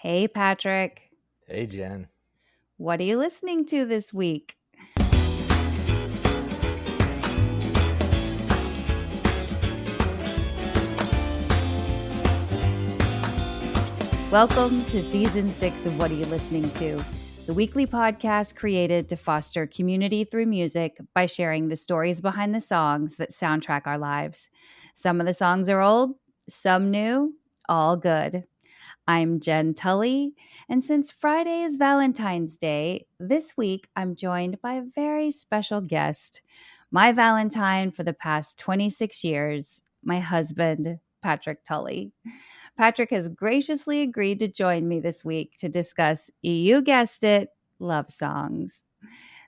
Hey, Patrick. Hey, Jen. What are you listening to this week? Welcome to season 6 of What Are You Listening To? The weekly podcast created to foster community through music by sharing the stories behind the songs that soundtrack our lives. Some of the songs are old, some new, all good. I'm Jenn Tully, and since Friday is Valentine's Day, this week I'm joined by a very special guest, my Valentine for the past 26 years, my husband, Patrick Tully. Patrick has graciously agreed to join me this week to discuss, you guessed it, love songs.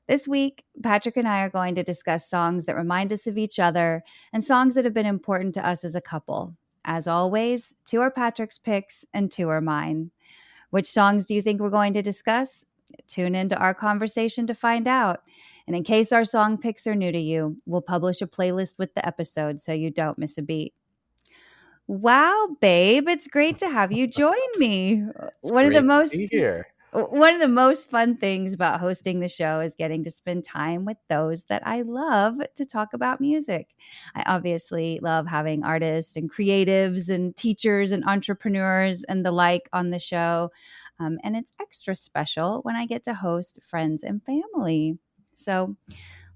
This week, Patrick and I are going to discuss songs that remind us of each other and songs that have been important to us as a couple. As always, two are Patrick's picks and two are mine. Which songs do you think we're going to discuss? Tune into our conversation to find out. And in case our song picks are new to you, we'll publish a playlist with the episode so you don't miss a beat. Wow, babe, it's great to have you join me. It's One of the great to be most here. one of the most fun things about hosting the show is getting to spend time with those that I love to talk about music. I obviously love having artists and creatives and teachers and entrepreneurs and the like on the show. And it's extra special when I get to host friends and family. So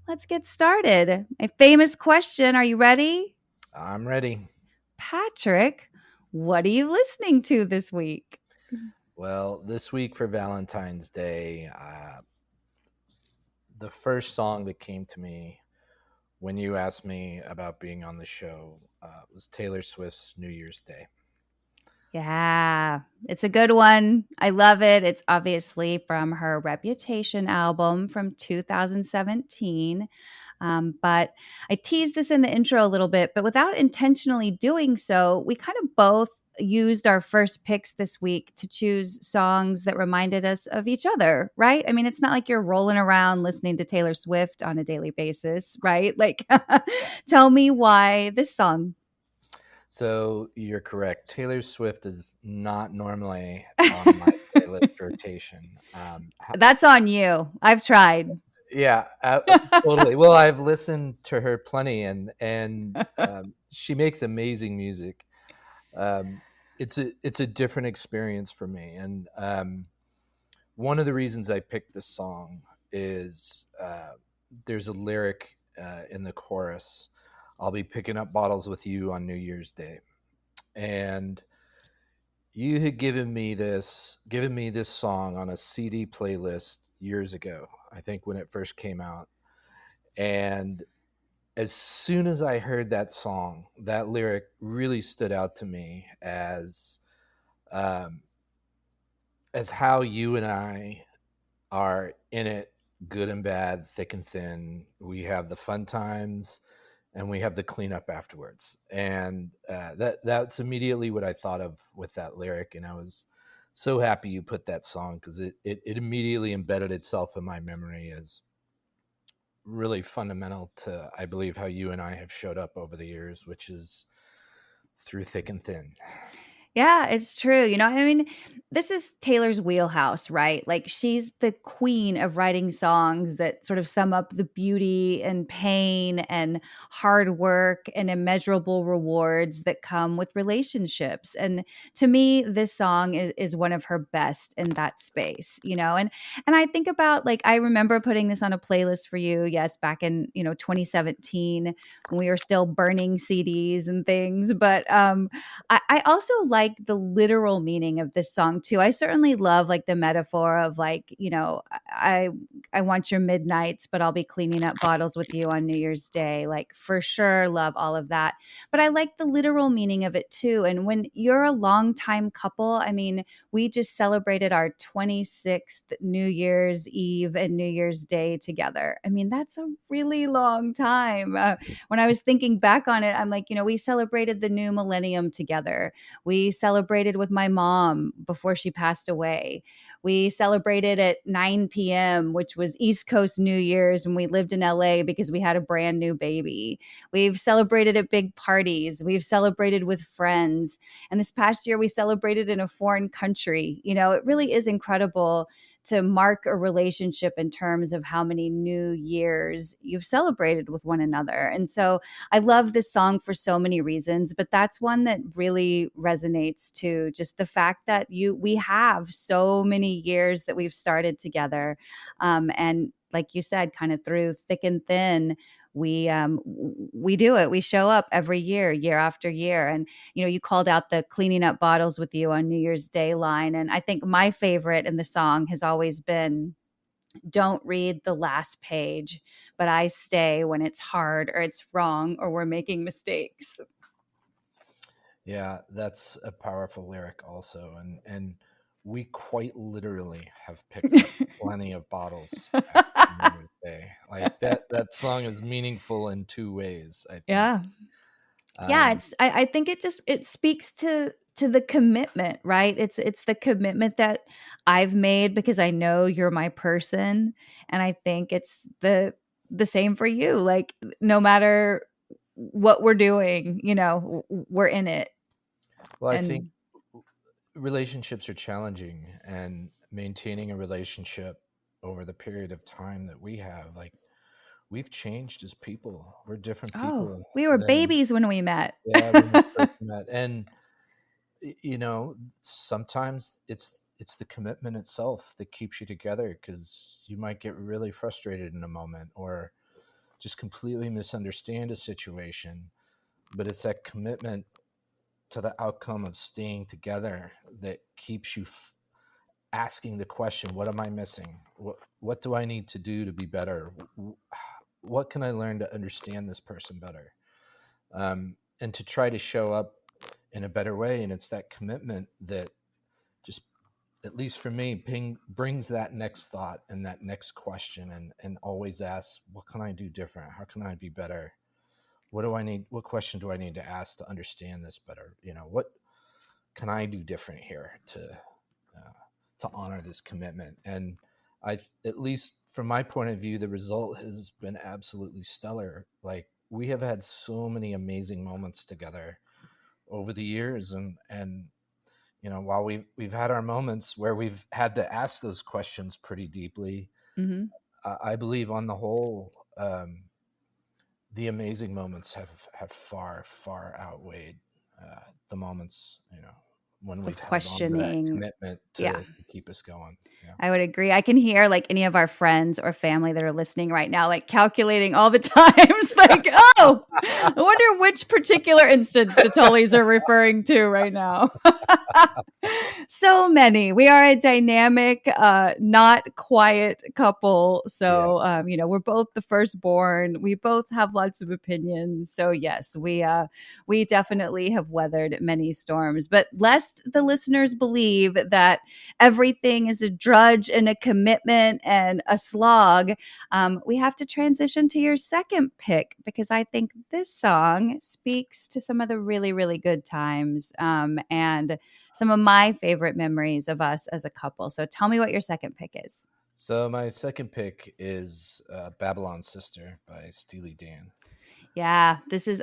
let's get started. A famous question. Are you ready? I'm ready. Patrick, what are you listening to this week? Well, this week for Valentine's Day, the first song that came to me when you asked me about being on the show was Taylor Swift's New Year's Day. Yeah, it's a good one. I love it. It's obviously from her Reputation album from 2017. But I teased this in the intro a little bit, but without intentionally doing so, we kind of both used our first picks this week to choose songs that reminded us of each other, right? I mean, it's not like you're rolling around listening to Taylor Swift on a daily basis, right? Like, tell me why this song. So you're correct. Taylor Swift is not normally on my playlist rotation. That's on you. I've tried. Yeah, totally. Well, I've listened to her plenty, and she makes amazing music. Um, it's a different experience for me, and one of the reasons I picked this song is there's a lyric in the chorus. I'll be picking up bottles with you on New Year's Day, and you had given me this song on a CD playlist years ago. I think when it first came out, and as soon as I heard that song, that lyric really stood out to me um, as how you and I are in it, good and bad, thick and thin. We have the fun times, and we have the cleanup afterwards. And that's immediately what I thought of with that lyric. And I was so happy you put that song because it immediately embedded itself in my memory as really fundamental to, I believe, how you and I have showed up over the years, which is through thick and thin. Yeah, it's true. I mean, this is Taylor's wheelhouse, right? Like she's the queen of writing songs that sort of sum up the beauty and pain and hard work and immeasurable rewards that come with relationships. And to me, this song is one of her best in that space, and I think about like I remember putting this on a playlist for you, yes, back in, 2017 when we were still burning CDs and things. But I also like the literal meaning of this song too. I certainly love like the metaphor of like, I want your midnights, but I'll be cleaning up bottles with you on New Year's Day. Like for sure, love all of that. But I like the literal meaning of it too. And when you're a longtime couple, I mean, we just celebrated our 26th New Year's Eve and New Year's Day together. I mean, that's a really long time. When I was thinking back on it, I'm like, we celebrated the new millennium together. We celebrated with my mom before she passed away. We celebrated at 9 p.m., which was East Coast New Year's when we lived in LA because we had a brand new baby. We've celebrated at big parties. We've celebrated with friends. And this past year, we celebrated in a foreign country. It really is incredible to mark a relationship in terms of how many new years you've celebrated with one another. And so I love this song for so many reasons, but that's one that really resonates too. Just the fact that we have so many years that we've started together. And like you said, kind of through thick and thin, we do it. We show up every year, year after year. And you called out the cleaning up bottles with you on New Year's Day line, and I think my favorite in the song has always been, "Don't read the last page, but I stay when it's hard or it's wrong or we're making mistakes." Yeah, that's a powerful lyric also, and we quite literally have picked up plenty of bottles after Mother's Day. Like that song is meaningful in two ways, I think. Yeah. Yeah, Um, I think it speaks to the commitment, right? It's the commitment that I've made because I know you're my person, and I think it's the same for you. Like, no matter what we're doing, we're in it. well, I think And relationships are challenging, and maintaining a relationship over the period of time that we have, like we've changed as people. We're different oh, people we were than babies when we met. yeah when we first met, and sometimes it's the commitment itself that keeps you together, because you might get really frustrated in a moment or just completely misunderstand a situation, but it's that commitment to the outcome of staying together that keeps you asking the question, what am I missing? What do I need to do to be better? What can I learn to understand this person better? And to try to show up in a better way. And it's that commitment that just, at least for me, brings that next thought and that next question, and always asks, what can I do different? How can I be better? What do I need? What question do I need to ask to understand this better? What can I do different here to honor this commitment? And at least from my point of view, the result has been absolutely stellar. Like, we have had so many amazing moments together over the years, and while we've had our moments where we've had to ask those questions pretty deeply, Hmm. I believe on the whole, the amazing moments have far outweighed the moments when we've Of held on to that questioning. commitment Yeah. to keep us going. Yeah. I would agree. I can hear like any of our friends or family that are listening right now, like calculating all the times, like, oh, I wonder which particular instance the Tullys are referring to right now. So many. We are a dynamic, not quiet couple. Yeah. So, we're both the firstborn. We both have lots of opinions. So, yes, we definitely have weathered many storms. But lest the listeners believe that everything is a drudge and a commitment and a slog, we have to transition to your second pick because I think this song speaks to some of the really, really good times, and some of my favorite memories of us as a couple. So tell me what your second pick is. So my second pick is Babylon's Sister by Steely Dan. Yeah, this was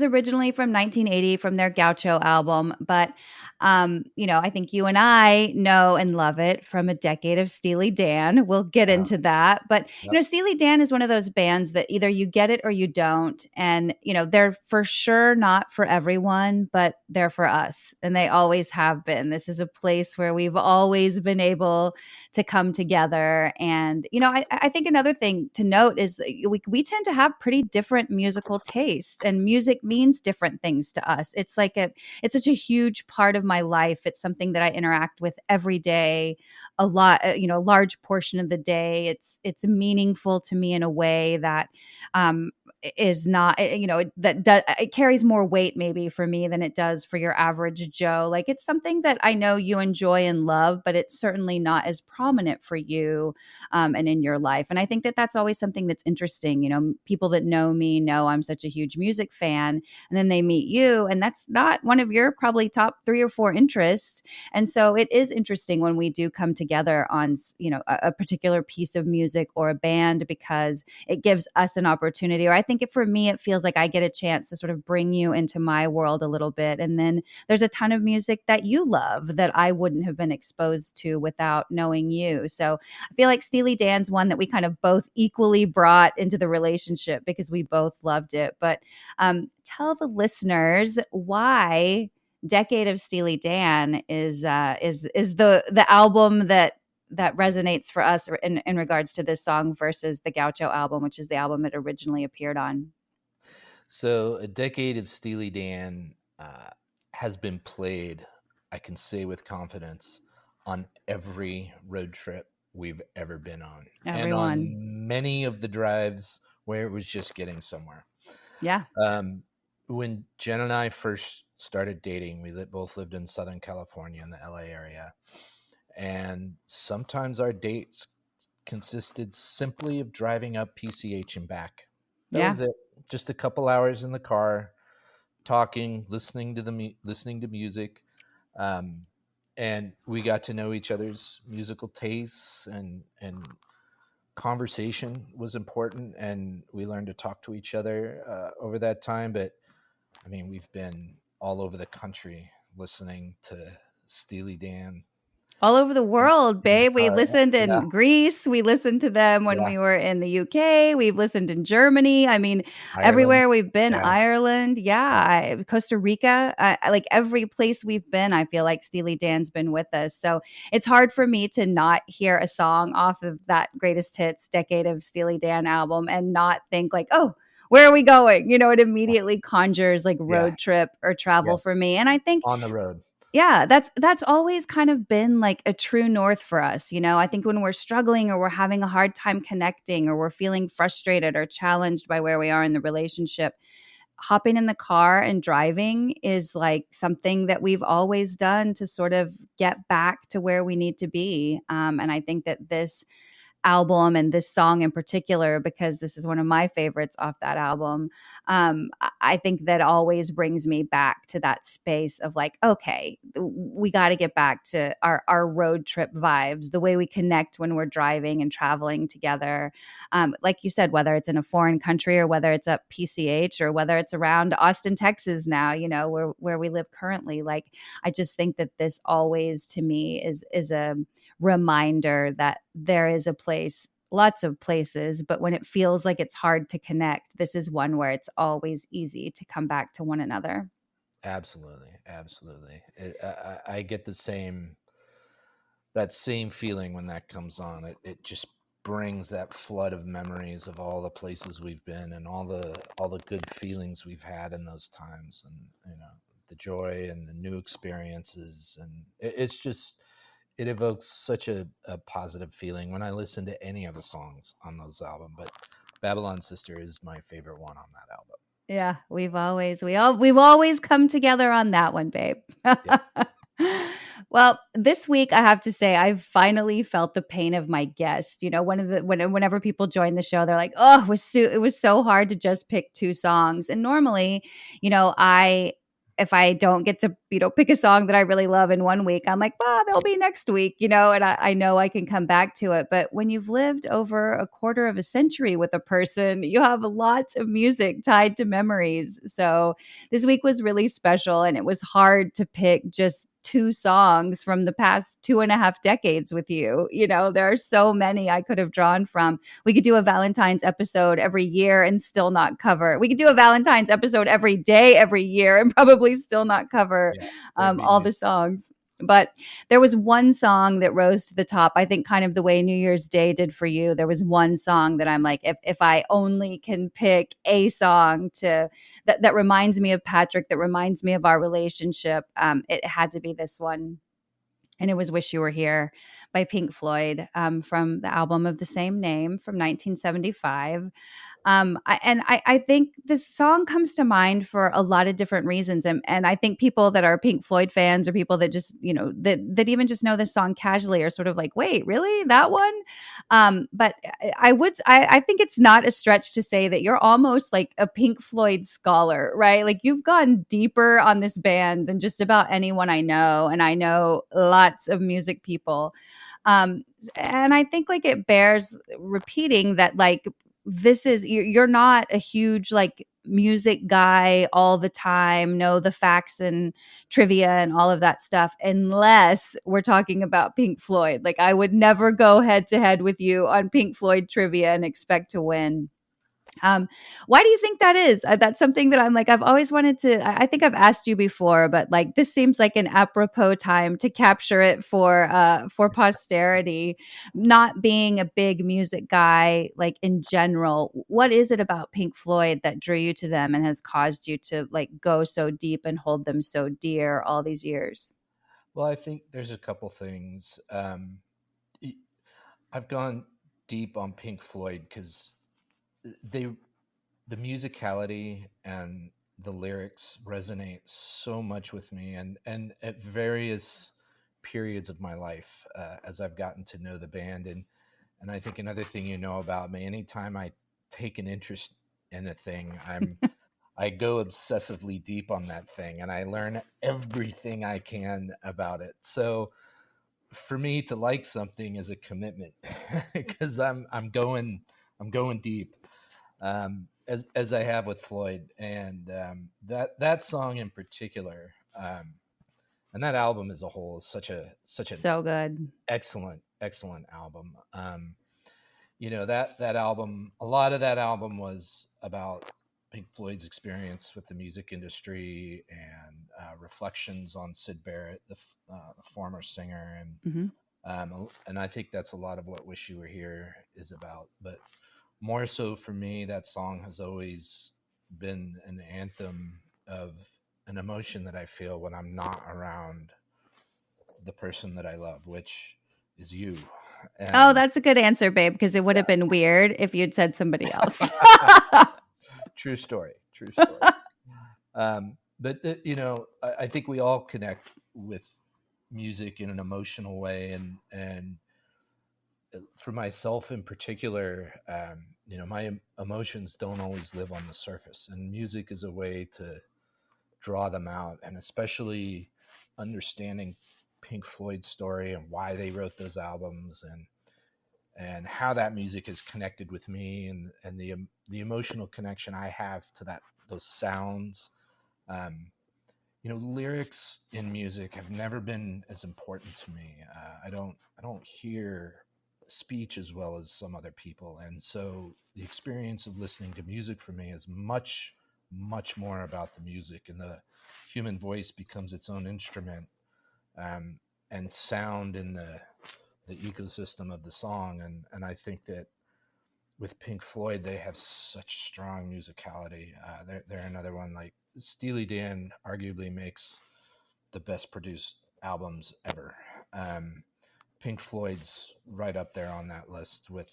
originally from 1980 from their Gaucho album, but I think you and I know and love it from a decade of Steely Dan. We'll get Uh, into that. But yep. Steely Dan is one of those bands that either you get it or you don't. And they're for sure not for everyone, but they're for us. And they always have been. This is a place where we've always been able to come together. And I think another thing to note is we tend to have pretty different musical tastes, and music means different things to us. It's such a huge part of my life. It's something that I interact with every day, a lot, a large portion of the day. It's meaningful to me in a way that is not, it carries more weight maybe for me than it does for your average Joe. Like, it's something that I know you enjoy and love, but it's certainly not as prominent for you and in your life. And I think that that's always something that's interesting. People that know me know I'm such a huge music fan. And then they meet you, and that's not one of your probably top 3 or 4 interests. And so it is interesting when we do come together on, a particular piece of music or a band, because it gives us an opportunity. Or I think for me, it feels like I get a chance to sort of bring you into my world a little bit. And then there's a ton of music that you love that I wouldn't have been exposed to without knowing you. So I feel like Steely Dan's one that we kind of both equally brought into the relationship because we both loved it. But tell the listeners why Decade of Steely Dan is the album that resonates for us in regards to this song versus the Gaucho album, which is the album it originally appeared on. So, A Decade of Steely Dan has been played, I can say with confidence, on every road trip we've ever been on, and Everyone. on many of the drives where it was just getting somewhere. Yeah. Um, when Jen and I first started dating, we both lived in Southern California in the LA area. And sometimes our dates consisted simply of driving up PCH and back. That Yeah. was it. Just a couple hours in the car, talking, listening to listening to music, um, and we got to know each other's musical tastes, and conversation was important, and we learned to talk to each other over that time. But I mean, we've been all over the country listening to Steely Dan All over the in, world, in the babe. We car. listened Yeah, in Greece. We listened to them when yeah. we were in the UK. We've listened in Germany. I mean, Ireland. everywhere we've been, Yeah, Ireland. yeah, Yeah. Costa Rica. Like every place we've been, I feel like Steely Dan's been with us. So it's hard for me to not hear a song off of that greatest hits Decade of Steely Dan album and not think like, oh, where are we going? It immediately conjures like yeah, road trip or yeah. travel for me. And I think On the road. yeah, that's always kind of been like a true north for us. I think when we're struggling or we're having a hard time connecting or we're feeling frustrated or challenged by where we are in the relationship, hopping in the car and driving is like something that we've always done to sort of get back to where we need to be. And I think that this album and this song in particular, because this is one of my favorites off that album, I think that always brings me back to that space of like, okay, we got to get back to our road trip vibes, the way we connect when we're driving and traveling together. Like you said, whether it's in a foreign country or whether it's up PCH or whether it's around Austin, Texas now, where we live currently. Like, I just think that this always to me is a reminder that there is a place, lots of places, but when it feels like it's hard to connect, this is one where it's always easy to come back to one another. Absolutely, absolutely. I get that same feeling when that comes on. It just brings that flood of memories of all the places we've been and all the good feelings we've had in those times, and the joy and the new experiences, and it's just it evokes such a positive feeling when I listen to any of the songs on those albums. But Babylon Sister is my favorite one on that album. Yeah, we've always come together on that one, babe. Yeah. Well, this week I have to say I've finally felt the pain of my guest. Whenever people join the show, they're like, "Oh, it was so hard to just pick 2 songs." And normally, I if I don't get to, pick a song that I really love in one week, I'm like, well, they'll be next week, and I know I can come back to it. But when you've lived over a quarter of a century with a person, you have lots of music tied to memories. So this week was really special, and it was hard to pick just 2 songs from the past 2.5 decades with you. There are so many I could have drawn from. We could do a Valentine's episode every year and still not cover. We could do a Valentine's episode every day, every year, and probably still not cover Yeah, there'd be all the music. songs. But there was one song that rose to the top. I think kind of the way New Year's Day did for you. There was one song that I'm like, if I only can pick a song that reminds me of Patrick, that reminds me of our relationship, it had to be this one. And it was Wish You Were Here by Pink Floyd, from the album of the same name from 1975. I think this song comes to mind for a lot of different reasons. And I think people that are Pink Floyd fans or people that just, that even just know this song casually are sort of like, wait, really? That one? But I think it's not a stretch to say that you're almost like a Pink Floyd scholar, right? Like you've gone deeper on this band than just about anyone I know. And I know lots of music people. Um, and I think like it bears repeating that like you're not a huge like music guy all the time, know the facts and trivia and all of that stuff, unless we're talking about Pink Floyd. Like I would never go head to head with you on Pink Floyd trivia and expect to win. Um, why do you think that is? That's something that I'm like, I've always wanted to. I think I've asked you before, but like this seems like an apropos time to capture it for posterity. Not being a big music guy, like in general, what is it about Pink Floyd that drew you to them and has caused you to like go so deep and hold them so dear all these years? Well, I think there's a couple things. Y- I've gone deep on Pink Floyd because they the musicality and the lyrics resonate so much with me, and at various periods of my life, as I've gotten to know the band. And I think another thing you know about me, anytime I take an interest in a thing, I go obsessively deep on that thing and I learn everything I can about it. So for me to like something is a commitment because I'm going deep, as I have with Floyd, and that song in particular, and that album as a whole is such an So good. excellent album. That album, a lot of that album was about Pink Floyd's experience with the music industry and reflections on Sid Barrett, the former singer, Hmm. and I think that's a lot of what "Wish You Were Here" is about. But more so for me, that song has always been an anthem of an emotion that I feel when I'm not around the person that I love, which is you. Oh, And that's a good answer, babe, because it would have been weird if you'd said somebody else. true story, true story. But I think we all connect with music in an emotional way, and for myself in particular, my emotions don't always live on the surface, and music is a way to draw them out, and especially understanding Pink Floyd's story and why they wrote those albums, and how that music is connected with me, and the emotional connection I have to those sounds. Um, lyrics in music have never been as important to me. I don't hear speech as well as some other people, and so the experience of listening to music for me is much more about the music, and the human voice becomes its own instrument, um, and sound in the ecosystem of the song. And I think that with Pink Floyd, they have such strong musicality. They're another one. Like Steely Dan arguably makes the best produced albums ever. Um, Pink Floyd's right up there on that list with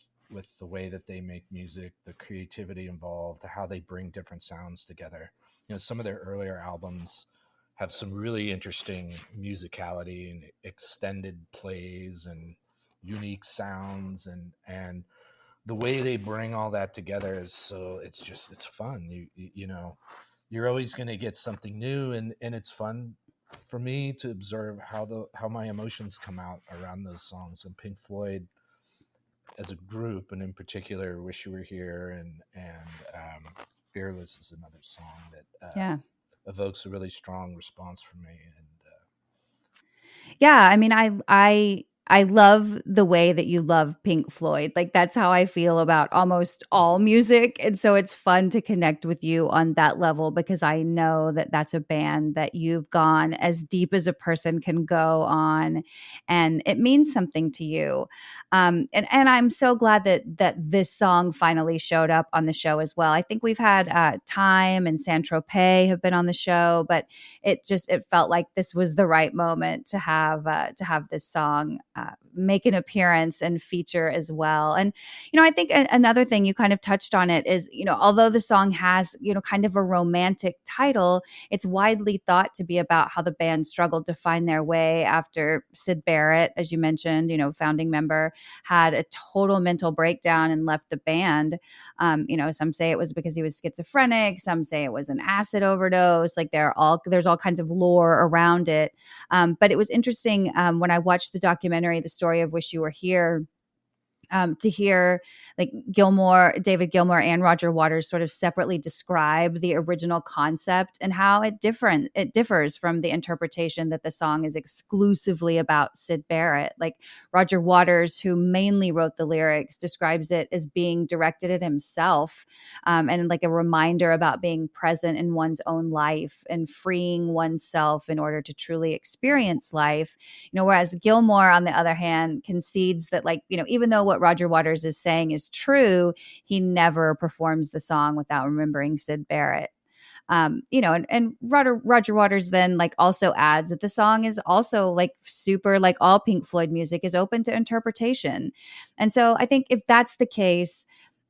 the way that they make music, the creativity involved, how they bring different sounds together. Some of their earlier albums have some really interesting musicality and extended plays and unique sounds, and the way they bring all that together is so it's fun. You're always going to get something new, and it's fun for me to observe how my emotions come out around those songs. And Pink Floyd as a group, and in particular "Wish You Were Here" and "Fearless" is another song that Yeah. evokes a really strong response from me. And Yeah, I mean, I love the way that you love Pink Floyd. Like that's how I feel about almost all music, and so it's fun to connect with you on that level because I know that that's a band that you've gone as deep as a person can go on, and it means something to you. And I'm so glad that this song finally showed up on the show as well. I think we've had Time and Saint Tropez have been on the show, but it felt like this was the right moment to have this song make an appearance and feature as well. And, I think another thing, you kind of touched on it, is, although the song has, kind of a romantic title, it's widely thought to be about how the band struggled to find their way after Syd Barrett, as you mentioned, founding member, had a total mental breakdown and left the band. Some say it was because he was schizophrenic. Some say it was an acid overdose. Like there's all kinds of lore around it. But it was interesting when I watched the documentary, The Story of Wish You Were Here, to hear like David Gilmour and Roger Waters sort of separately describe the original concept and how it differs from the interpretation that the song is exclusively about Syd Barrett. Like Roger Waters, who mainly wrote the lyrics, describes it as being directed at himself, and like a reminder about being present in one's own life and freeing oneself in order to truly experience life. Whereas Gilmour, on the other hand, concedes that, like, even though what Roger Waters is saying is true, he never performs the song without remembering Syd Barrett. And Roger Waters then like also adds that the song is also like super, like all Pink Floyd music, is open to interpretation. And so I think if that's the case,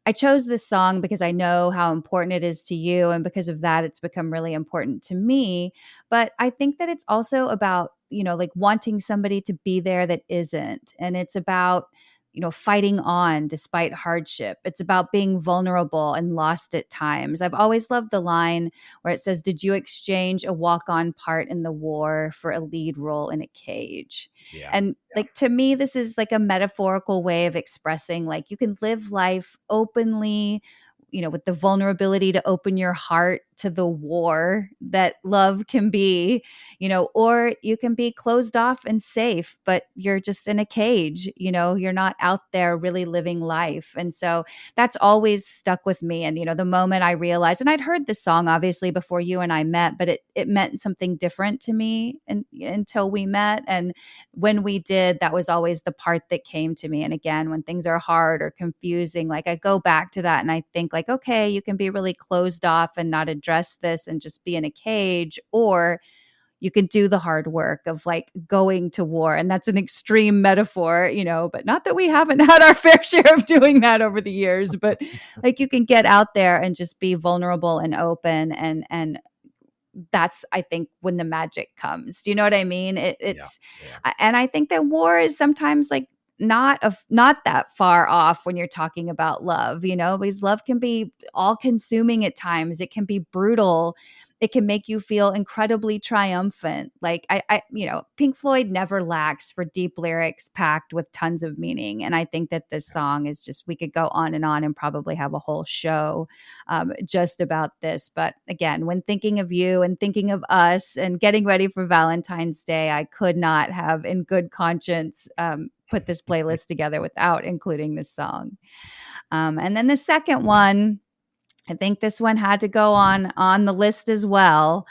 I chose this song because I know how important it is to you. And because of that, it's become really important to me. But I think that it's also about, like wanting somebody to be there that isn't. And it's about, fighting on despite hardship. It's about being vulnerable and lost at times. I've always loved the line where it says, "Did you exchange a walk-on part in the war for a lead role in a cage?" Yeah. And like, to me, this is like a metaphorical way of expressing, like, you can live life openly, with the vulnerability to open your heart to the war that love can be, or you can be closed off and safe, but you're just in a cage, you're not out there really living life. And so that's always stuck with me. And, the moment I realized, and I'd heard this song obviously before you and I met, but it meant something different to me until we met. And when we did, that was always the part that came to me. And again, when things are hard or confusing, like I go back to that and I think like, okay, you can be really closed off and not address this and just be in a cage, or you can do the hard work of like going to war. And that's an extreme metaphor, but not that we haven't had our fair share of doing that over the years, but like you can get out there and just be vulnerable and open, and that's, I think, when the magic comes. Do you know what I mean? It's Yeah. And I think that war is sometimes like not that far off when you're talking about love, because love can be all consuming at times. It can be brutal. It can make you feel incredibly triumphant. Like Pink Floyd never lacks for deep lyrics packed with tons of meaning. And I think that this song is just, we could go on and probably have a whole show just about this. But again, when thinking of you and thinking of us and getting ready for Valentine's Day, I could not have in good conscience put this playlist together without including this song. And then the second one, I think this one had to go on the list as well.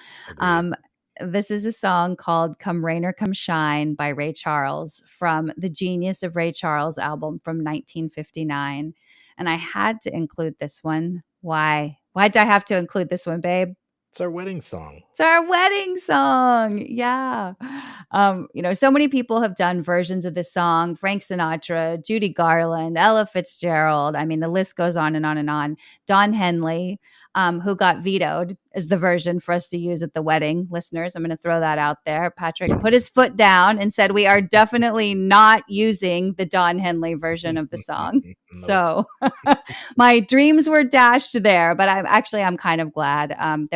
This is a song called "Come Rain or Come Shine" by Ray Charles, from the Genius of Ray Charles album from 1959. And I had to include this one. Why? Why did I have to include this one, babe? It's our wedding song. It's our wedding song. Yeah. So many people have done versions of this song: Frank Sinatra, Judy Garland, Ella Fitzgerald. I mean, the list goes on and on and on. Don Henley, who got vetoed, is the version for us to use at the wedding. Listeners, I'm going to throw that out there. Patrick put his foot down and said, we are definitely not using the Don Henley version of the song. Nope. So my dreams were dashed there, but I'm kind of glad I'm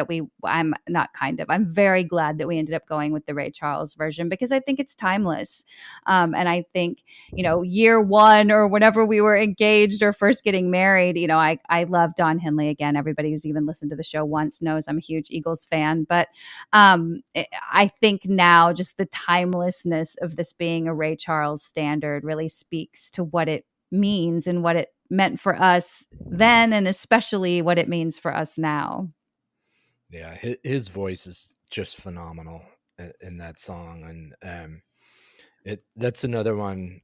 very glad that we ended up going with the Ray Charles version, because I think it's timeless. And I think, year one or whenever we were engaged or first getting married, I love Don Henley. Again, everybody who's even listened to the show once knows I'm a huge Eagles fan, but I think now just the timelessness of this being a Ray Charles standard really speaks to what it means and what it meant for us then, and especially what it means for us now. Yeah, his voice is just phenomenal in that song, and that's another one.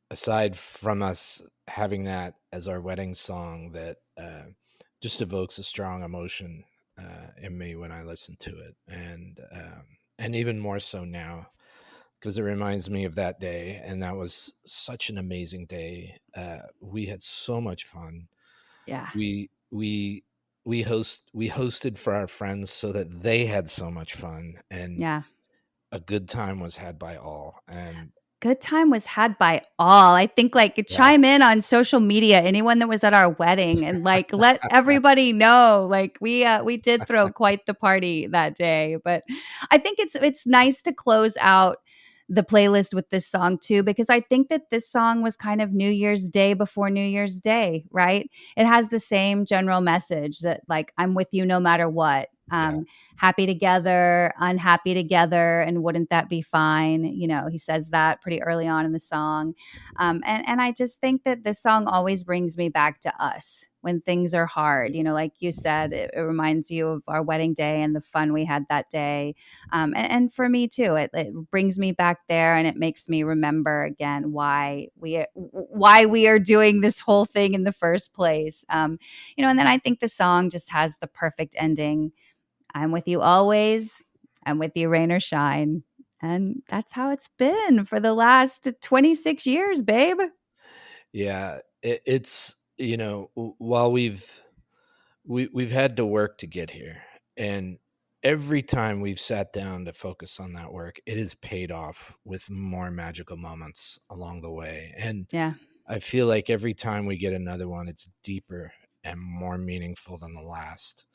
Aside from us having that as our wedding song, that just evokes a strong emotion in me when I listen to it, and even more so now because it reminds me of that day, and that was such an amazing day. We had so much fun. Yeah. We hosted for our friends so that they had so much fun, and Yeah. a good time was had by all. And Good time was had by all. I think like yeah, chime in on social media, anyone that was at our wedding, and like let everybody know like we did throw quite the party that day. But I think it's nice to close out the playlist with this song too, because I think that this song was kind of New Year's Day before New Year's Day, right? It has the same general message that like I'm with you no matter what. yeah, Happy together, unhappy together, and wouldn't that be fine? You know, he says that pretty early on in the song. And I just think that this song always brings me back to us when things are hard. You know, like you said, it reminds you of our wedding day and the fun we had that day. And for me too, it brings me back there, and it makes me remember again why we are doing this whole thing in the first place. You know, and then I think the song just has the perfect ending. I'm with you always. I'm with you, rain or shine. And that's how it's been for the last 26 years, babe. yeah. It's, while we've had to work to get here, and every time we've sat down to focus on that work, it has paid off with more magical moments along the way. And Yeah. I feel like every time we get another one, it's deeper and more meaningful than the last,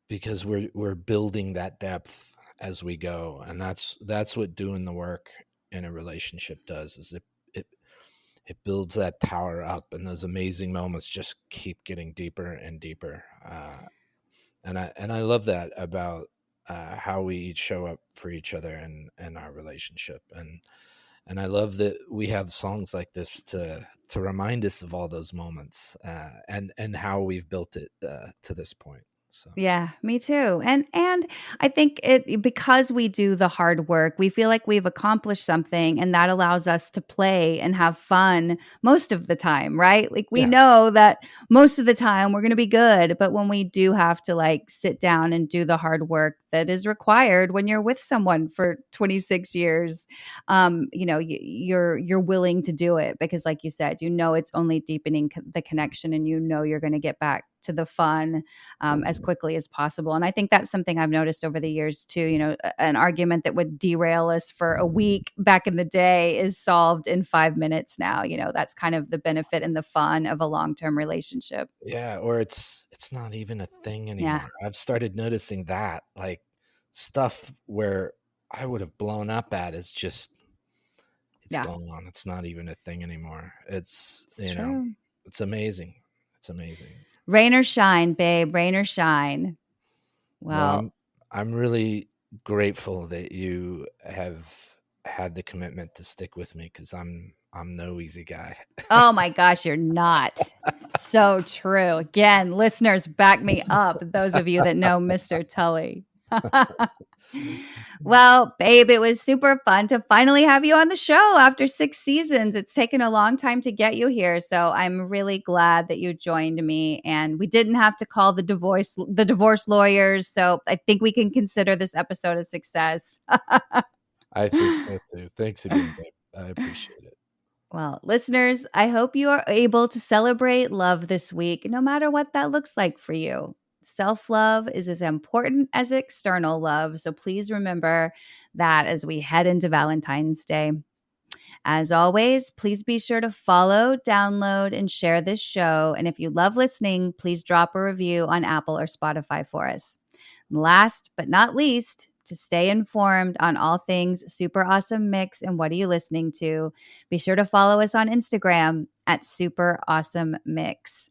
because we're building that depth as we go. And that's what doing the work in a relationship does, is it builds that tower up, and those amazing moments just keep getting deeper and deeper. And I love that about how we each show up for each other and our relationship. And I love that we have songs like this to remind us of all those moments, and how we've built it to this point. So Yeah, me too. And I think it because we do the hard work, we feel like we've accomplished something, and that allows us to play and have fun most of the time, right? Like we yeah, know that most of the time we're going to be good, but when we do have to like sit down and do the hard work that is required when you're with someone for 26 years, you know, you're willing to do it because like you said, you know it's only deepening the connection, and you know you're going to get back to the fun as quickly as possible. And I think that's something I've noticed over the years too. You know, an argument that would derail us for a week back in the day is solved in 5 minutes now. You know, that's kind of the benefit and the fun of a long-term relationship. yeah, or it's not even a thing Yeah. anymore. I've started noticing that, like, stuff where I would have blown up at is just, it's Yeah. gone. It's not even a thing anymore. It's, It's true. it's amazing. It's amazing. Rain or shine, babe, rain or shine. Well, Well, I'm really grateful that you have had the commitment to stick with me, because I'm no easy guy. oh my gosh, you're not. So true. Again, listeners, back me up. Those of you that know Mr. Tully. Well, babe, it was super fun to finally have you on the show after 6 seasons. It's taken a long time to get you here, so I'm really glad that you joined me. And we didn't have to call the divorce lawyers, so I think we can consider this episode a success. I think so too. Thanks again, babe. I appreciate it. Well, listeners, I hope you are able to celebrate love this week, no matter what that looks like for you. Self love is as important as external love. So please remember that as we head into Valentine's Day. As always, please be sure to follow, download, and share this show. And if you love listening, please drop a review on Apple or Spotify for us. Last but not least, to stay informed on all things Super Awesome Mix and what are you listening to, be sure to follow us on Instagram at Super Awesome Mix.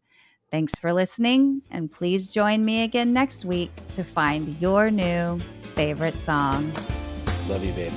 Thanks for listening, and please join me again next week to find your new favorite song. Love you, babe.